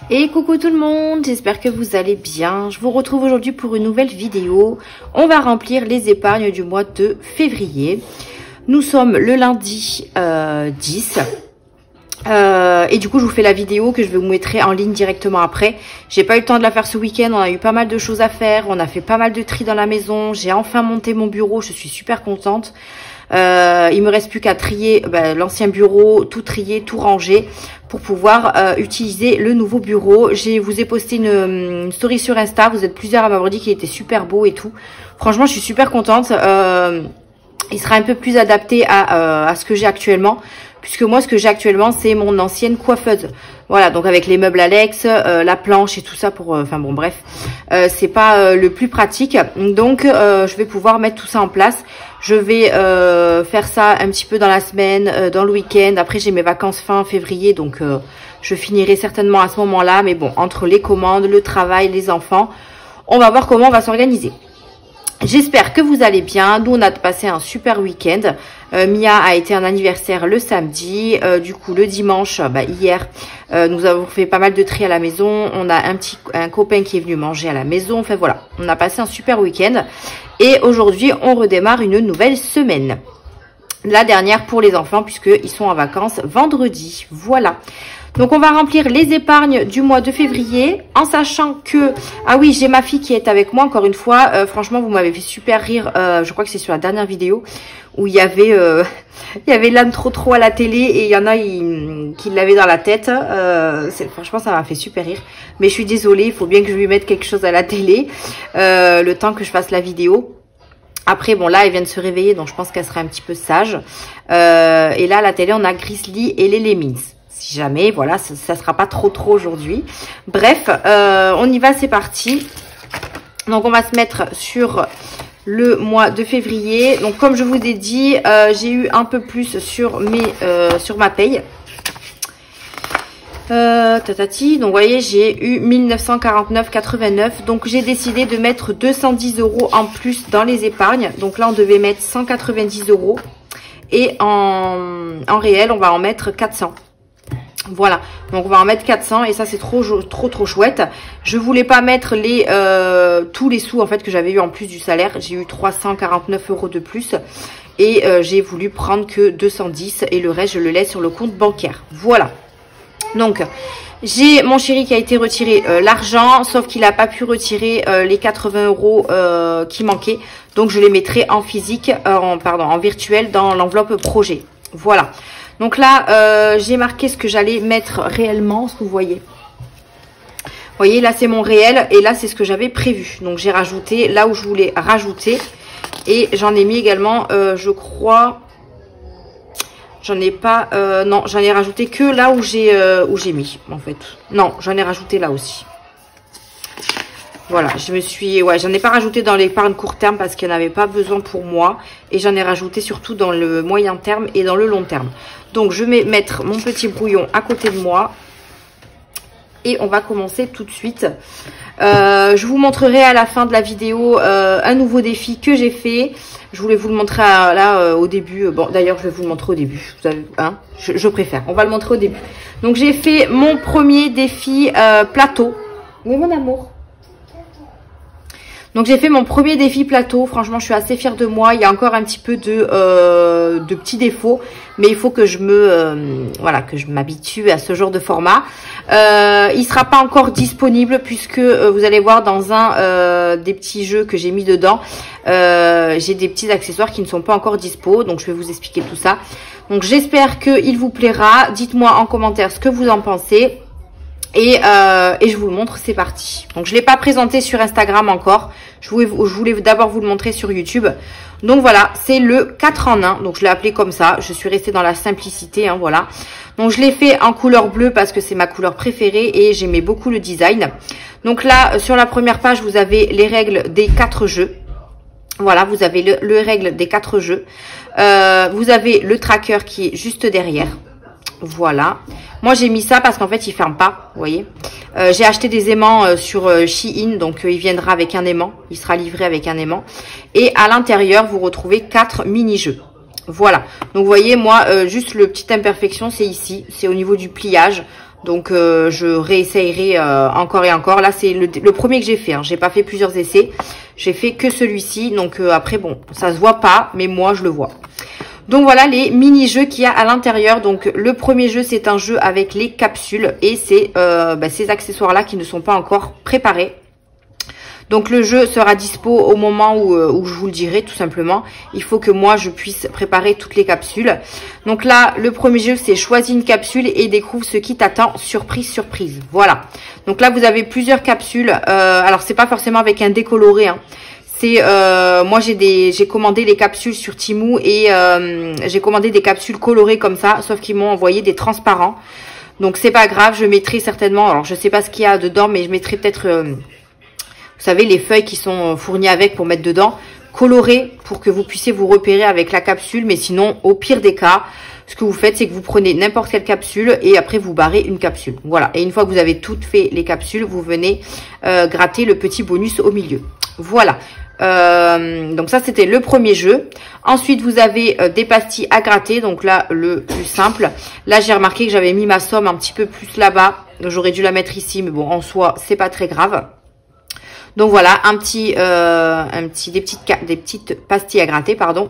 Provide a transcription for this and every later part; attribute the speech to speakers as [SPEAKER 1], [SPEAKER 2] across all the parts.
[SPEAKER 1] Et coucou tout le monde, j'espère que vous allez bien. Je vous retrouve aujourd'hui pour une nouvelle vidéo. On va remplir les épargnes du mois de février. Nous sommes le lundi 10. Et du coup je vous fais la vidéo que je vous mettrai en ligne directement après. J'ai pas eu le temps de la faire ce week-end, on a eu pas mal de choses à faire, on a fait pas mal de tri dans la maison. J'ai enfin monté mon bureau, je suis super contente. Il me reste plus qu'à trier l'ancien bureau, tout trier, tout ranger pour pouvoir utiliser le nouveau bureau. Je vous ai posté une story sur Insta, vous êtes plusieurs à m'avoir dit qu'il était super beau et tout. Franchement je suis super contente. Il sera un peu plus adapté à ce que j'ai actuellement, puisque moi ce que j'ai actuellement c'est mon ancienne coiffeuse. Voilà, donc avec les meubles Alex, la planche et tout ça pour enfin bon bref, c'est pas le plus pratique. Donc je vais pouvoir mettre tout ça en place. Je vais faire ça un petit peu dans la semaine, dans le week-end. Après j'ai mes vacances fin février, donc je finirai certainement à ce moment-là. Mais bon, entre les commandes, le travail, les enfants, on va voir comment on va s'organiser. J'espère que vous allez bien. Nous, on a passé un super week-end. Mia a été un anniversaire le samedi. Du coup, le dimanche, hier, nous avons fait pas mal de tri à la maison. On a un copain qui est venu manger à la maison. Enfin, voilà, on a passé un super week-end. Et aujourd'hui, on redémarre une nouvelle semaine. La dernière pour les enfants, puisqu'ils sont en vacances vendredi. Voilà. Donc, on va remplir les épargnes du mois de février en sachant que... Ah oui, j'ai ma fille qui est avec moi encore une fois. Franchement, vous m'avez fait super rire. Je crois que c'est sur la dernière vidéo où il y avait l'âne trop à la télé et il y en a qui l'avaient dans la tête. Franchement, ça m'a fait super rire. Mais je suis désolée, il faut bien que je lui mette quelque chose à la télé le temps que je fasse la vidéo. Après, bon, là, elle vient de se réveiller, donc je pense qu'elle sera un petit peu sage. Et là, à la télé, on a Grizzly et les Lemmings. Si jamais, voilà, ça sera pas trop aujourd'hui. Bref, on y va, c'est parti. Donc, on va se mettre sur le mois de février. Donc, comme je vous ai dit, j'ai eu un peu plus sur ma paye. Donc, vous voyez, j'ai eu 1949,89. Donc, j'ai décidé de mettre 210 € en plus dans les épargnes. Donc, là, on devait mettre 190 €. Et en réel, on va en mettre 400. Voilà, donc on va en mettre 400 et ça c'est trop chouette. Je voulais pas mettre tous les sous en fait que j'avais eu en plus du salaire. J'ai eu 349 € de plus et j'ai voulu prendre que 210 et le reste je le laisse sur le compte bancaire. Voilà. Donc j'ai mon chéri qui a été retiré l'argent, sauf qu'il n'a pas pu retirer les 80 € qui manquaient. Donc je les mettrai en physique, en virtuel dans l'enveloppe projet. Voilà. Donc là, j'ai marqué ce que j'allais mettre réellement, ce que vous voyez. Vous voyez, là, c'est mon réel et là, c'est ce que j'avais prévu. Donc, j'ai rajouté là où je voulais rajouter. Et j'en ai mis également, je crois, j'en ai pas, non, j'en ai rajouté que là où j'ai mis, en fait. Non, j'en ai rajouté là aussi. Voilà, j'en ai pas rajouté dans l'épargne court terme parce qu'il n'y en avait pas besoin pour moi. Et j'en ai rajouté surtout dans le moyen terme et dans le long terme. Donc, je vais mettre mon petit brouillon à côté de moi. Et on va commencer tout de suite. Je vous montrerai à la fin de la vidéo un nouveau défi que j'ai fait. Je voulais vous le montrer au début. Bon, d'ailleurs, je vais vous le montrer au début. Vous avez, hein, je préfère. On va le montrer au début. Donc, j'ai fait mon premier défi plateau. Oui, mon amour. Donc, j'ai fait mon premier défi plateau. Franchement, je suis assez fière de moi. Il y a encore un petit peu de petits défauts. Mais il faut que je m'habitue à ce genre de format. Il sera pas encore disponible puisque vous allez voir dans un des petits jeux que j'ai mis dedans. J'ai des petits accessoires qui ne sont pas encore dispo. Donc, je vais vous expliquer tout ça. Donc, j'espère qu'il vous plaira. Dites-moi en commentaire ce que vous en pensez. Et je vous le montre, c'est parti. Donc, je ne l'ai pas présenté sur Instagram encore. Je voulais d'abord vous le montrer sur YouTube. Donc, voilà, c'est le 4 en 1. Donc, je l'ai appelé comme ça. Je suis restée dans la simplicité, hein, voilà. Donc, je l'ai fait en couleur bleue parce que c'est ma couleur préférée et j'aimais beaucoup le design. Donc, là, sur la première page, vous avez les règles des 4 jeux. Voilà, vous avez le règle des 4 jeux. Vous avez le tracker qui est juste derrière. Voilà. Moi, j'ai mis ça parce qu'en fait, il ferme pas, vous voyez. J'ai acheté des aimants sur Shein, donc il viendra avec un aimant. Il sera livré avec un aimant. Et à l'intérieur, vous retrouvez 4 mini-jeux. Voilà. Donc, vous voyez, moi, juste le petite imperfection, c'est ici. C'est au niveau du pliage. Donc je réessayerai encore et encore. Là c'est le premier que j'ai fait, hein. J'ai pas fait plusieurs essais. J'ai fait que celui-ci. Donc après bon, ça se voit pas, mais moi je le vois. Donc voilà les mini-jeux qu'il y a à l'intérieur. Donc le premier jeu c'est un jeu avec les capsules. Et c'est ces accessoires là qui ne sont pas encore préparés. Donc le jeu sera dispo au moment où je vous le dirai tout simplement. Il faut que moi je puisse préparer toutes les capsules. Donc là le premier jeu c'est choisis une capsule et découvre ce qui t'attend. Surprise, surprise. Voilà. Donc là vous avez plusieurs capsules. Alors c'est pas forcément avec un décoloré, hein. C'est moi j'ai commandé les capsules sur Temu et j'ai commandé des capsules colorées comme ça. Sauf qu'ils m'ont envoyé des transparents. Donc c'est pas grave, je mettrai certainement. Alors je sais pas ce qu'il y a dedans, mais je mettrai peut-être... vous savez, les feuilles qui sont fournies avec pour mettre dedans, colorées pour que vous puissiez vous repérer avec la capsule. Mais sinon, au pire des cas, ce que vous faites, c'est que vous prenez n'importe quelle capsule et après vous barrez une capsule. Voilà. Et une fois que vous avez toutes fait les capsules, vous venez gratter le petit bonus au milieu. Voilà. Donc ça, c'était le premier jeu. Ensuite, vous avez des pastilles à gratter. Donc là, le plus simple. Là, j'ai remarqué que j'avais mis ma somme un petit peu plus là-bas. J'aurais dû la mettre ici, mais bon, en soi, c'est pas très grave. Donc voilà, des petites pastilles à gratter, pardon.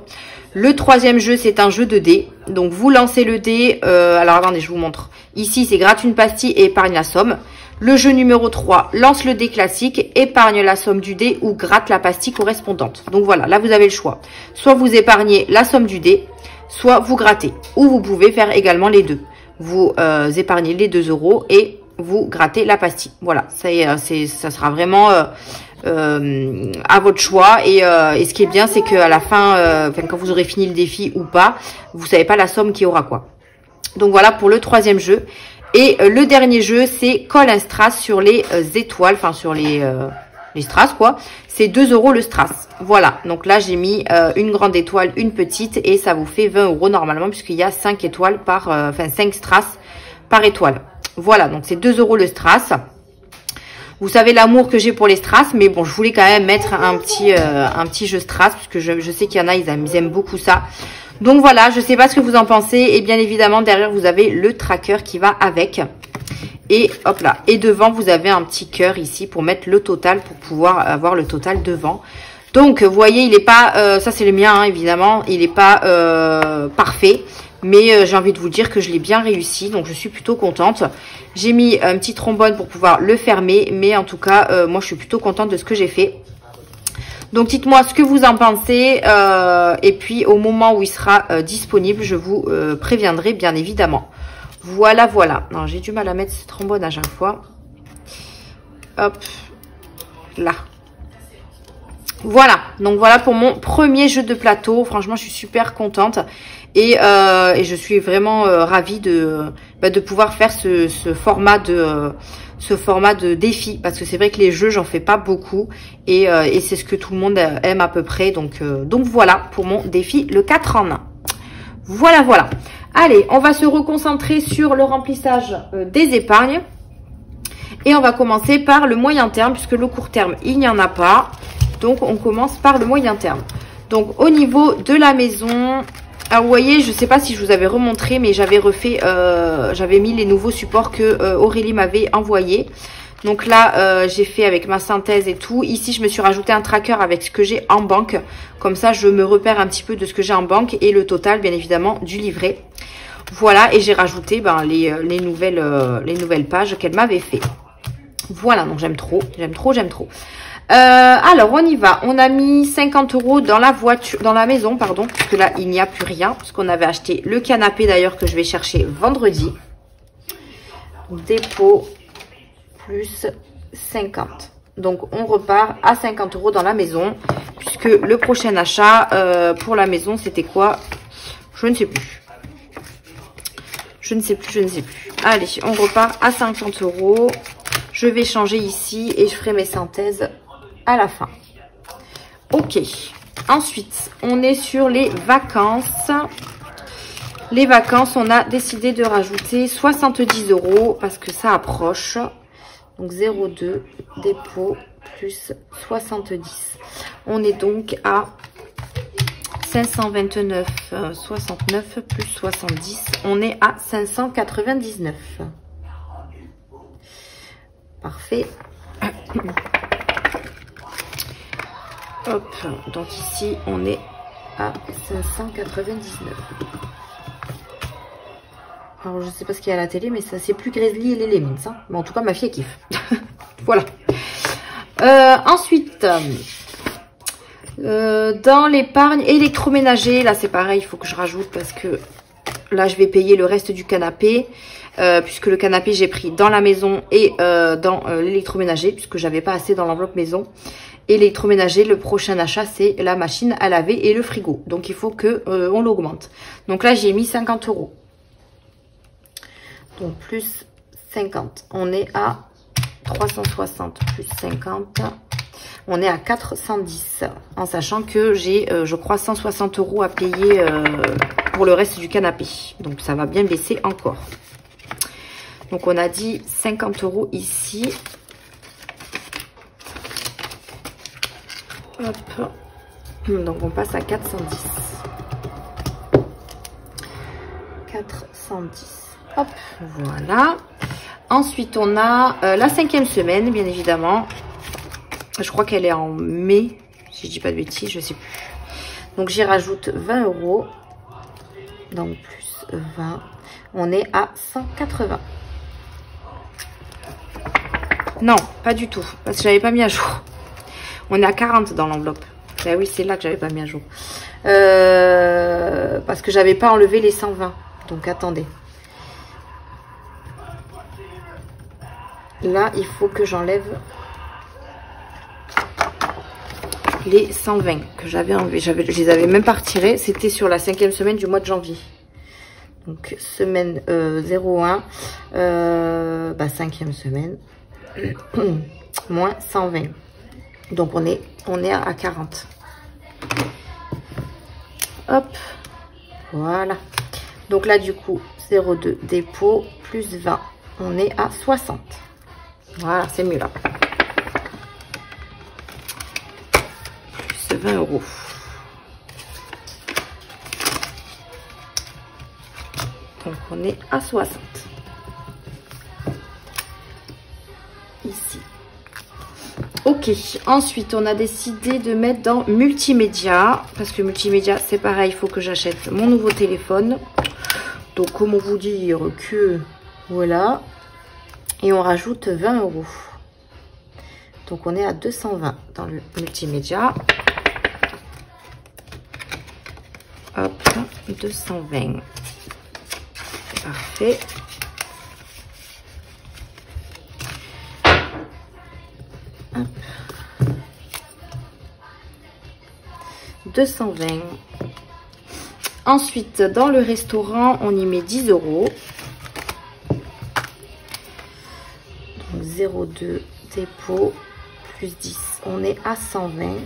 [SPEAKER 1] Le troisième jeu, c'est un jeu de dés. Donc vous lancez le dé. Alors attendez, je vous montre. Ici, c'est gratte une pastille et épargne la somme. Le jeu numéro 3, lance le dé classique, épargne la somme du dé ou gratte la pastille correspondante. Donc voilà, là vous avez le choix. Soit vous épargnez la somme du dé, soit vous grattez. Ou vous pouvez faire également les deux. Vous épargnez les 2 € et vous grattez la pastille. Voilà, ça sera vraiment à votre choix. Et ce qui est bien, c'est qu'à la fin, quand vous aurez fini le défi ou pas, vous savez pas la somme qu'il y aura quoi. Donc voilà pour le troisième jeu. Et le dernier jeu, c'est colle un strass sur les étoiles, enfin sur les strass quoi. C'est 2 € le strass. Voilà, donc là j'ai mis une grande étoile, une petite et ça vous fait 20 € normalement puisqu'il y a 5 étoiles par, 5 strass par étoile. Voilà, donc c'est 2 € le strass. Vous savez l'amour que j'ai pour les strass, mais bon, je voulais quand même mettre un petit jeu strass, parce que je sais qu'il y en a, ils aiment beaucoup ça. Donc voilà, je sais pas ce que vous en pensez. Et bien évidemment, derrière, vous avez le tracker qui va avec. Et hop là. Et devant, vous avez un petit cœur ici pour mettre le total, pour pouvoir avoir le total devant. Donc, vous voyez, il n'est pas... ça, c'est le mien, hein, évidemment. Il n'est pas parfait. Mais j'ai envie de vous dire que je l'ai bien réussi. Donc, je suis plutôt contente. J'ai mis un petit trombone pour pouvoir le fermer. Mais en tout cas, moi, je suis plutôt contente de ce que j'ai fait. Donc, dites-moi ce que vous en pensez. Et puis, au moment où il sera disponible, je vous préviendrai, bien évidemment. Voilà, voilà. Non, j'ai du mal à mettre ce trombone à chaque fois. Hop. Là. Voilà. Donc, voilà pour mon premier jeu de plateau. Franchement, je suis super contente. Et je suis vraiment ravie de pouvoir faire ce format de défi. Parce que c'est vrai que les jeux, j'en fais pas beaucoup. Et c'est ce que tout le monde aime à peu près. Donc voilà pour mon défi, le 4 en 1. Voilà, voilà. Allez, on va se reconcentrer sur le remplissage des épargnes. Et on va commencer par le moyen terme, puisque le court terme, il n'y en a pas. Donc, on commence par le moyen terme. Donc, au niveau de la maison, alors vous voyez, je ne sais pas si je vous avais remontré, mais j'avais refait, j'avais mis les nouveaux supports que Aurélie m'avait envoyés. Donc là, j'ai fait avec ma synthèse et tout. Ici, je me suis rajouté un tracker avec ce que j'ai en banque. Comme ça, je me repère un petit peu de ce que j'ai en banque et le total, bien évidemment, du livret. Voilà, et j'ai rajouté les nouvelles pages qu'elle m'avait fait. Voilà, donc j'aime trop, j'aime trop, j'aime trop. Alors, on y va. On a mis 50 € dans la voiture, dans la maison, pardon, parce que là, il n'y a plus rien. Parce qu'on avait acheté le canapé, d'ailleurs, que je vais chercher vendredi. Dépôt plus 50. Donc, on repart à 50 € dans la maison. Puisque le prochain achat pour la maison, c'était quoi? Je ne sais plus. Je ne sais plus, je ne sais plus. Allez, on repart à 50 €. Je vais changer ici et je ferai mes synthèses à la fin. Ok. Ensuite, on est sur les vacances. Les vacances, on a décidé de rajouter 70 € parce que ça approche. Donc 0,2 dépôt plus 70. On est donc à 529,69 plus 70. On est à 599. Parfait. Hop, donc ici, on est à 599. Alors, je sais pas ce qu'il y a à la télé, mais ça, c'est plus Grizzly et les Lemons. Hein. Mais en tout cas, ma fille, elle kiffe. Voilà. Ensuite, dans l'épargne électroménager, là, c'est pareil, il faut que je rajoute parce que là, je vais payer le reste du canapé. Puisque le canapé, j'ai pris dans la maison et dans l'électroménager, puisque j'avais pas assez dans l'enveloppe maison. Et l'électroménager, le prochain achat, c'est la machine à laver et le frigo. Donc, il faut que on l'augmente. Donc là, j'ai mis 50 €. Donc, plus 50. On est à 360 plus 50. On est à 410. En sachant que j'ai, je crois, 160 € à payer pour le reste du canapé. Donc, ça va bien baisser encore. Donc, on a dit 50 € ici. Hop. Donc, on passe à 410. 410. Hop, voilà. Ensuite, on a la 5e semaine, bien évidemment. Je crois qu'elle est en mai, si je dis pas de bêtises, je sais plus. Donc, j'y rajoute 20 €. Donc, plus 20. On est à 180. Non, pas du tout, parce que j'avais pas mis à jour. On est à 40 dans l'enveloppe. Ah oui, c'est là que j'avais pas mis à jour. Parce que j'avais pas enlevé les 120. Donc, attendez. Là, il faut que j'enlève les 120 que j'avais enlevés. Je les avais même pas retirés. C'était sur la 5e semaine du mois de janvier. Donc, semaine 01. 5e semaine. Moins 120. Donc, on est à 40. Hop. Voilà. Donc là, du coup, 0,2 dépôt plus 20. On est à 60. Voilà, c'est mieux là. Plus 20 €. Donc, on est à 60. Ici. Ok. Ensuite, on a décidé de mettre dans multimédia. Parce que multimédia, c'est pareil. Il faut que j'achète mon nouveau téléphone. Donc, comment vous dire que... Voilà. Et on rajoute 20 €. Donc, on est à 220 dans le multimédia. Hop, 220. Parfait. Hop. 220. Ensuite, dans le restaurant, on y met 10 €. Donc, 0,2 dépôt plus 10. On est à 120.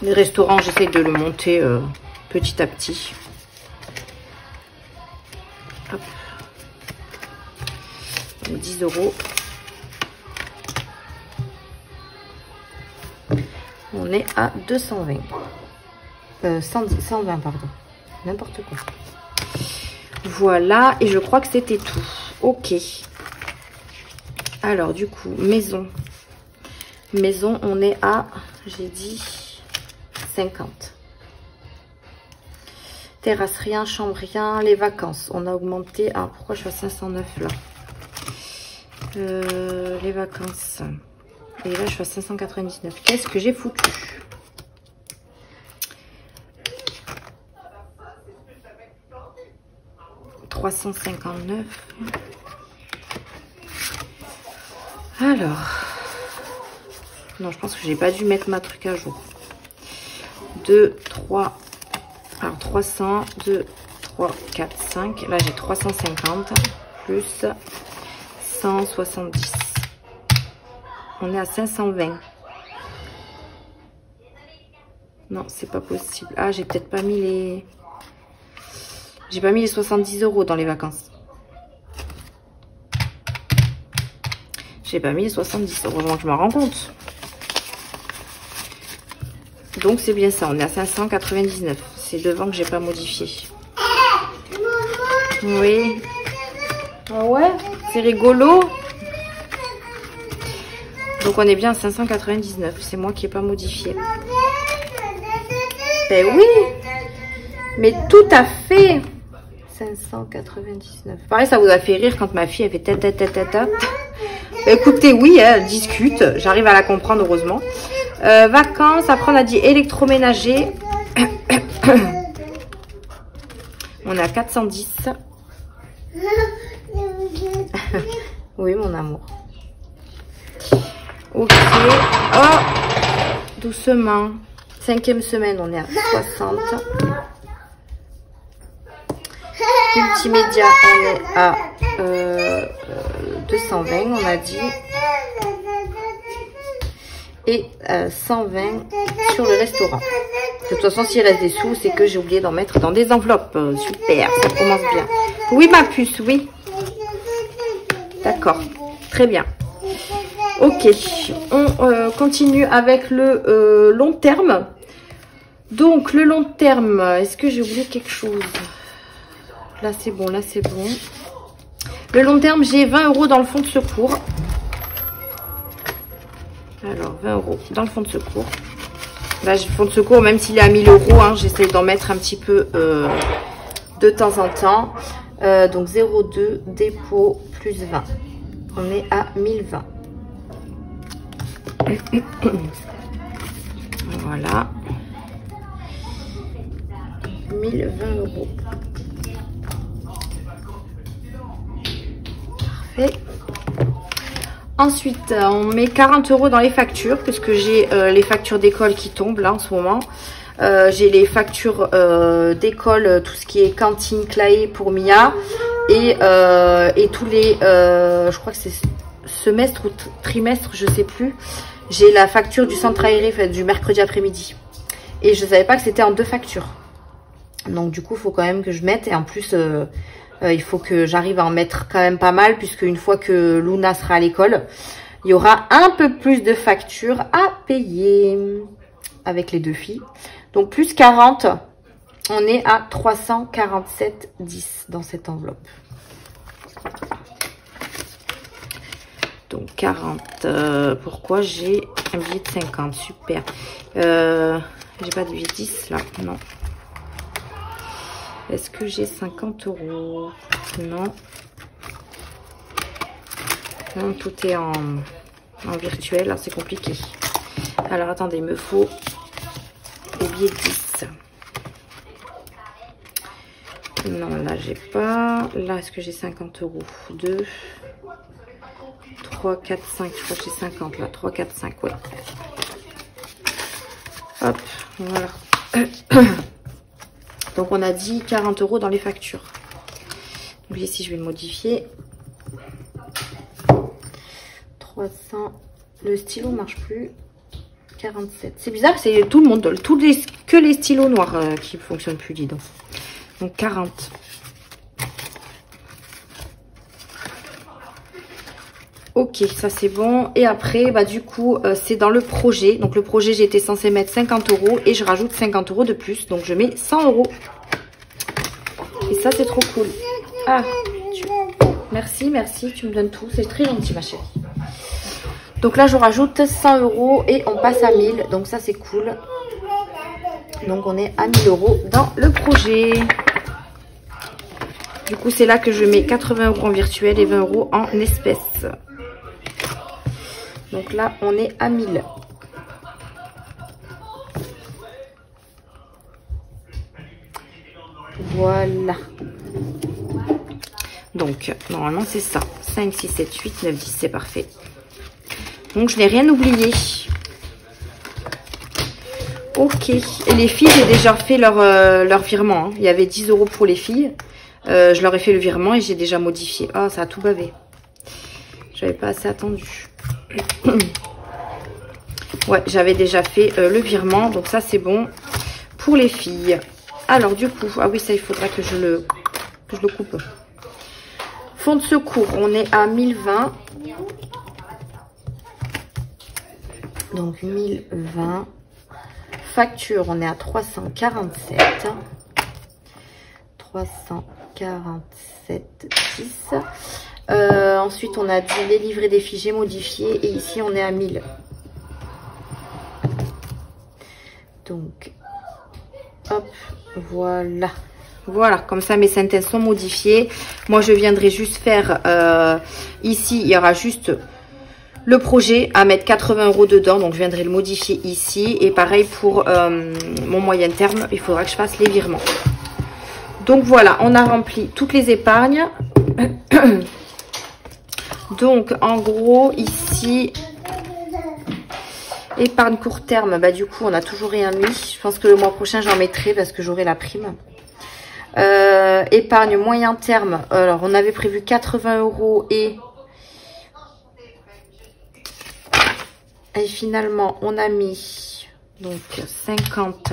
[SPEAKER 1] Le restaurant, j'essaie de le monter petit à petit. Hop. Donc, 10 €. On est à 220. 120, pardon. N'importe quoi. Voilà. Et je crois que c'était tout. Ok. Alors, du coup, maison. Maison, on est à, j'ai dit, 50. Terrasse, rien. Chambre, rien. Les vacances, on a augmenté. Ah, pourquoi je suis à 509 là? Les vacances. Et là, je suis à 599. Qu'est-ce que j'ai foutu? « 359. Alors. Non, je pense que j'ai pas dû mettre ma truc à jour. 2, 3. Alors, 300. 2, 3, 4, 5. Là, j'ai 350. Plus 170. On est à 520. Non, c'est pas possible. Ah, j'ai peut-être pas mis les... J'ai pas mis les 70 € dans les vacances. J'ai pas mis les 70. Heureusement que je me rends compte. Donc, c'est bien ça. On est à 599. C'est devant que j'ai pas modifié. Oui. Ah ouais, c'est rigolo. Donc on est bien à 599. C'est moi qui n'ai pas modifié. Ben oui. Mais tout à fait. 599. Pareil, ça vous a fait rire quand ma fille avait ta. Écoutez, oui, elle discute. J'arrive à la comprendre, heureusement. Vacances, après on a dit électroménager. On est à 410. Oui, mon amour. Ok. Oh, doucement. 5e semaine, on est à 60. Multimédia, on est à 220, on a dit. Et 120 sur le restaurant. De toute façon, s'il reste des sous, c'est que j'ai oublié d'en mettre dans des enveloppes. Super, ça commence bien. Oui, ma puce, oui. D'accord, très bien. Ok, on continue avec le long terme. Donc, le long terme, est-ce que j'ai oublié quelque chose? Là, c'est bon, là, c'est bon. Le long terme, j'ai 20 € dans le fonds de secours. Alors, 20 € dans le fonds de secours. Là, le fonds de secours, même s'il est à 1000 €, hein, j'essaie d'en mettre un petit peu de temps en temps. Donc, 0,2 dépôt plus 20. On est à 1020. Voilà. 1020 €. Parfait. Ensuite, on met 40 € dans les factures, puisque j'ai les factures d'école qui tombent là en ce moment. J'ai les factures d'école, tout ce qui est cantine, claé pour Mia. Et tous les, je crois que c'est semestre ou trimestre, je sais plus. J'ai la facture du centre aéré du mercredi après-midi. Et je ne savais pas que c'était en 2 factures. Donc du coup, il faut quand même que je mette. Et en plus, il faut que j'arrive à en mettre quand même pas mal. Puisque une fois que Luna sera à l'école, il y aura un peu plus de factures à payer. Avec les 2 filles. Donc plus 40, on est à 347,10 dans cette enveloppe. Donc 40, pourquoi j'ai un billet de 50, super. J'ai pas de billet de 10 là, non. Est-ce que j'ai 50 €? Non. Non, tout est en virtuel, alors c'est compliqué. Alors attendez, il me faut des billets de 10. Non, là j'ai pas. Là, est-ce que j'ai 50 €? 2, 3, 4, 5. Je crois que j'ai 50 là. 3, 4, 5, ouais. Hop, voilà. Donc on a dit 40 € dans les factures. Donc ici, je vais le modifier. 300. Le stylo marche plus. 47. C'est bizarre, c'est tout le monde, que les stylos noirs qui ne fonctionnent plus, dis donc. Donc 40. Ok, ça c'est bon. Et après, bah du coup, c'est dans le projet. Donc le projet, j'étais censée mettre 50 € et je rajoute 50 € de plus. Donc je mets 100 €. Et ça, c'est trop cool. Ah, merci, merci, tu me donnes tout. C'est très gentil, ma chérie. Donc là, je rajoute 100 € et on passe à 1000. Donc ça, c'est cool. Donc on est à 1000 € dans le projet. Du coup, c'est là que je mets 80 € en virtuel et 20 € en espèces. Donc là, on est à 1000. Voilà. Donc, normalement, c'est ça. 5, 6, 7, 8, 9, 10, c'est parfait. Donc, je n'ai rien oublié. Ok. Et les filles, j'ai déjà fait leur virement. Hein. Il y avait 10 € pour les filles. Je leur ai fait le virement et j'ai déjà modifié. Ah, ça a tout bavé. J'avais pas assez attendu. Ouais, j'avais déjà fait le virement. Donc, ça, c'est bon pour les filles. Alors, du coup, ah oui, ça, il faudra que je le coupe. Fonds de secours, on est à 1020. Donc 1020. Facture, on est à 347. 347. 47, 10. Ensuite, on a dit les livrets des figés modifiés. Et ici, on est à 1000. Donc, hop, voilà. Voilà, comme ça, mes synthèses sont modifiées. Moi, je viendrai juste faire... ici, il y aura juste le projet à mettre 80 € dedans. Donc, je viendrai le modifier ici. Et pareil pour mon moyen terme, il faudra que je fasse les virements. Donc, voilà, on a rempli toutes les épargnes. Donc, en gros, ici... Épargne court terme, bah du coup, on n'a toujours rien mis. Je pense que le mois prochain, j'en mettrai parce que j'aurai la prime. Épargne moyen terme. Alors, on avait prévu 80 € et finalement, on a mis donc 50,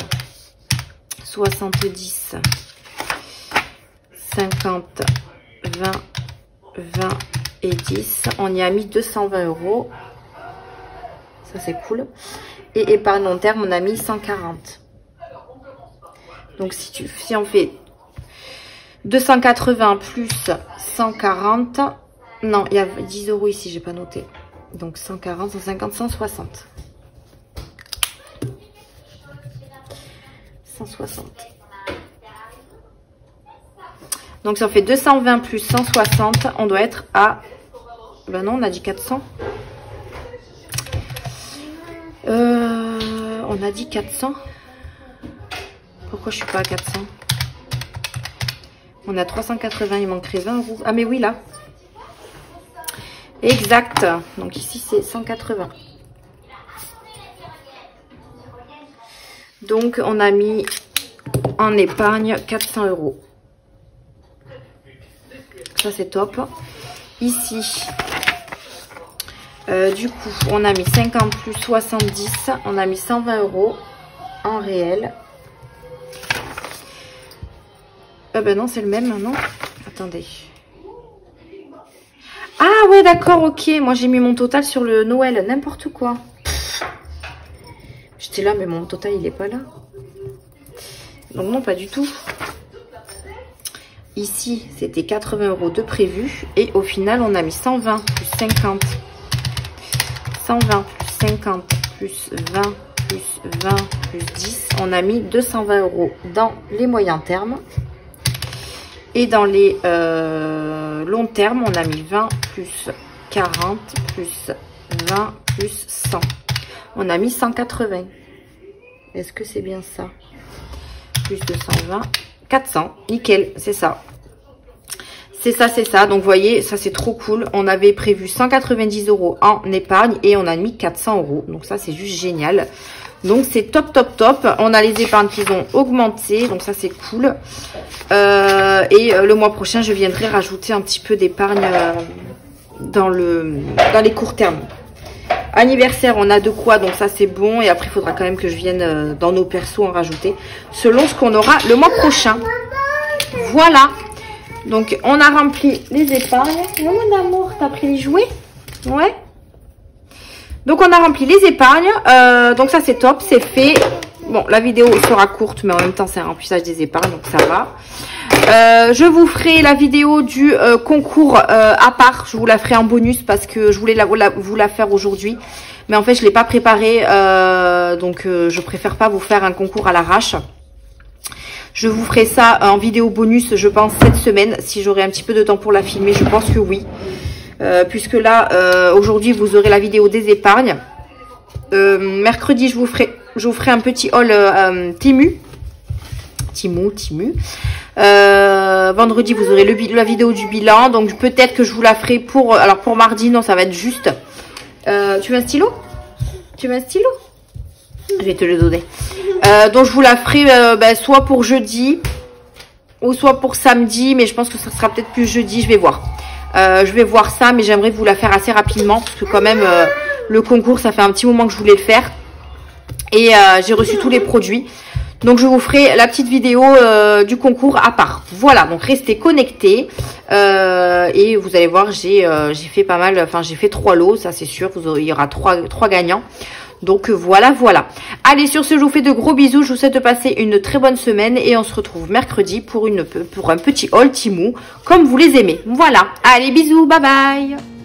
[SPEAKER 1] 70, 50, 20, 20 et 10. On y a mis 220 €. Ça, c'est cool. Et épargne long terme, on a mis 140. Donc, si on fait 280 plus 140, non, il y a 10 € ici, j'ai pas noté. Donc, 140, 150, 160. 160. Donc, si on fait 220 plus 160, on doit être à... Ben non, on a dit 400. On a dit 400. Pourquoi je suis pas à 400? On a 380, il manquerait 20 €. Ah mais oui, là. Exact. Donc ici, c'est 180. Donc, on a mis en épargne 400 €. Ça, c'est top. Ici... du coup, on a mis 50 plus 70, on a mis 120 € en réel. Ben non, c'est le même, non? Attendez. Ah ouais, d'accord, ok. Moi, j'ai mis mon total sur le Noël, n'importe quoi. J'étais là, mais mon total, il est pas là. Donc non, pas du tout. Ici, c'était 80 € de prévu. Et au final, on a mis 120 plus 50. 120 plus 50 plus 20 plus 20 plus 10. On a mis 220 € dans les moyens termes. Et dans les longs termes, on a mis 20 plus 40 plus 20 plus 100. On a mis 180. Est-ce que c'est bien ça? Plus 220. 400. Nickel, c'est ça. C'est ça, c'est ça. Donc, vous voyez, ça, c'est trop cool. On avait prévu 190 € en épargne et on a mis 400 €. Donc, ça, c'est juste génial. Donc, c'est top, top, top. On a les épargnes qui ont augmenté. Donc, ça, c'est cool. Le mois prochain, je viendrai rajouter un petit peu d'épargne dans les courts termes. Anniversaire, on a de quoi. Donc, ça, c'est bon. Et après, il faudra quand même que je vienne dans nos persos en rajouter. Selon ce qu'on aura le mois prochain. Voilà. Donc, on a rempli les épargnes. Non, mon amour, t'as pris les jouets? Ouais. Donc, on a rempli les épargnes. Donc, ça, c'est top. C'est fait. Bon, la vidéo sera courte, mais en même temps, c'est un remplissage des épargnes. Donc, ça va. Je vous ferai la vidéo du concours à part. Je vous la ferai en bonus parce que je voulais vous la faire aujourd'hui. Mais en fait, je ne l'ai pas préparée. Donc, je préfère pas vous faire un concours à l'arrache. Je vous ferai ça en vidéo bonus, je pense, cette semaine. Si j'aurai un petit peu de temps pour la filmer, je pense que oui. Puisque là, aujourd'hui, vous aurez la vidéo des épargnes. Mercredi, je vous ferai un petit haul Timu. Vendredi, vous aurez la vidéo du bilan. Donc, peut-être que je vous la ferai pour... Alors, pour mardi, non, ça va être juste... tu veux un stylo? Tu veux un stylo? Je vais te le donner. Donc, je vous la ferai soit pour jeudi ou soit pour samedi. Mais je pense que ça sera peut-être plus jeudi. Je vais voir. Je vais voir ça. Mais j'aimerais vous la faire assez rapidement. Parce que quand même, le concours, ça fait un petit moment que je voulais le faire. Et j'ai reçu tous les produits. Donc, je vous ferai la petite vidéo du concours à part. Voilà, donc restez connectés. Et vous allez voir, j'ai fait pas mal, enfin, j'ai fait 3 lots, ça c'est sûr. Il y aura 3 gagnants. Donc voilà, voilà. Allez, sur ce, je vous fais de gros bisous. Je vous souhaite de passer une très bonne semaine et on se retrouve mercredi pour un petit haul Temu comme vous les aimez. Voilà. Allez, bisous, bye bye.